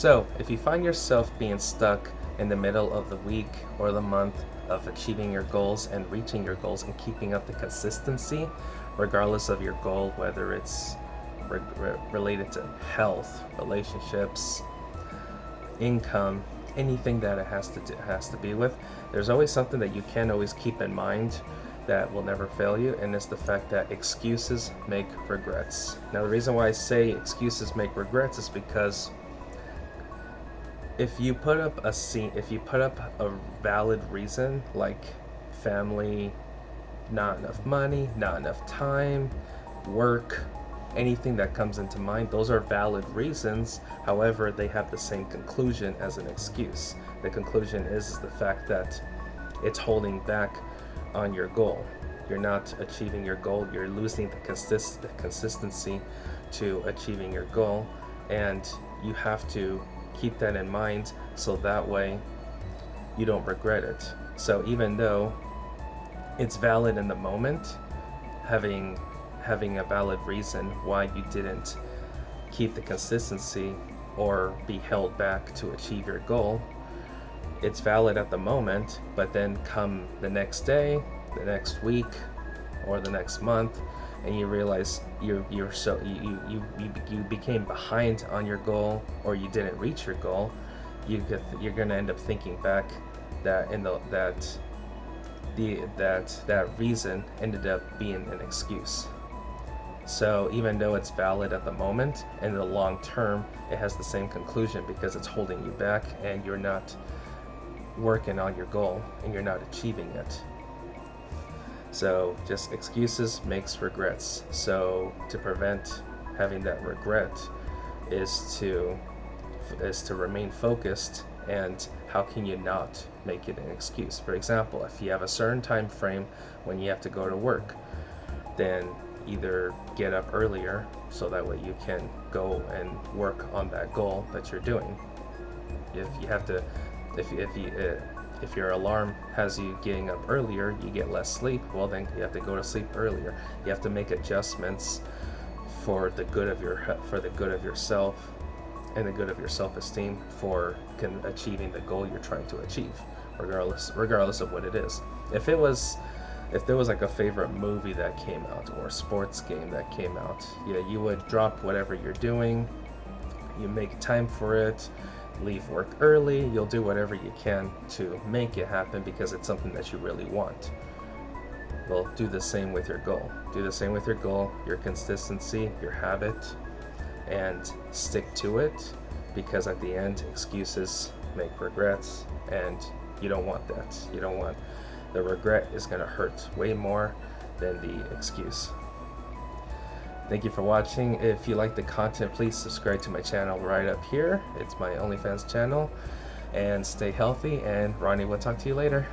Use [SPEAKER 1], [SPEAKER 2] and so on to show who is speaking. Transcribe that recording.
[SPEAKER 1] So, if you find yourself being stuck in the middle of the week or the month of achieving your goals and reaching your goals and keeping up the consistency, regardless of your goal, whether it's related to health, relationships, income, anything that it has to be with, there's always something that you can always keep in mind that will never fail you, and it's the fact that excuses make regrets. Now, the reason why I say excuses make regrets is because if you put up a valid reason like family, not enough money, not enough time, work, anything that comes into mind, those are valid reasons. However, they have the same conclusion as an excuse. The conclusion is the fact that it's holding back on your goal. You're not achieving your goal. You're losing the consistency to achieving your goal, and you have to keep that in mind so that way you don't regret it. So even though it's valid in the moment, having a valid reason why you didn't keep the consistency or be held back to achieve your goal, it's valid at the moment, but then come the next day, the next week, or the next month, and you realize you became behind on your goal, or you didn't reach your goal, you're gonna end up thinking back that that reason ended up being an excuse. So even though it's valid at the moment, in the long term, it has the same conclusion because it's holding you back and you're not working on your goal and you're not achieving it. So just excuses makes regrets. So to prevent having that regret is to remain focused, and how can you not make it an excuse? For example, if you have a certain time frame when you have to go to work, then either get up earlier so that way you can go and work on that goal that you're doing. If your alarm has you getting up earlier, you get less sleep, well then you have to go to sleep earlier. You have to make adjustments for the good of yourself and the good of your self-esteem for achieving the goal you're trying to achieve, regardless of what it is. If there was like a favorite movie that came out or a sports game that came out, you would drop whatever you're doing, you make time for it, leave work early, you'll do whatever you can to make it happen because it's something that you really want. Well, do the same with your goal. Do the same with your goal, your consistency, your habit, and stick to it, because at the end, excuses make regrets, and you don't want that. You don't want the regret. Is going to hurt way more than the excuse. Thank you for watching. If you like the content, please subscribe to my channel right up here. It's my OnlyFans channel. And stay healthy, and Ronnie will talk to you later.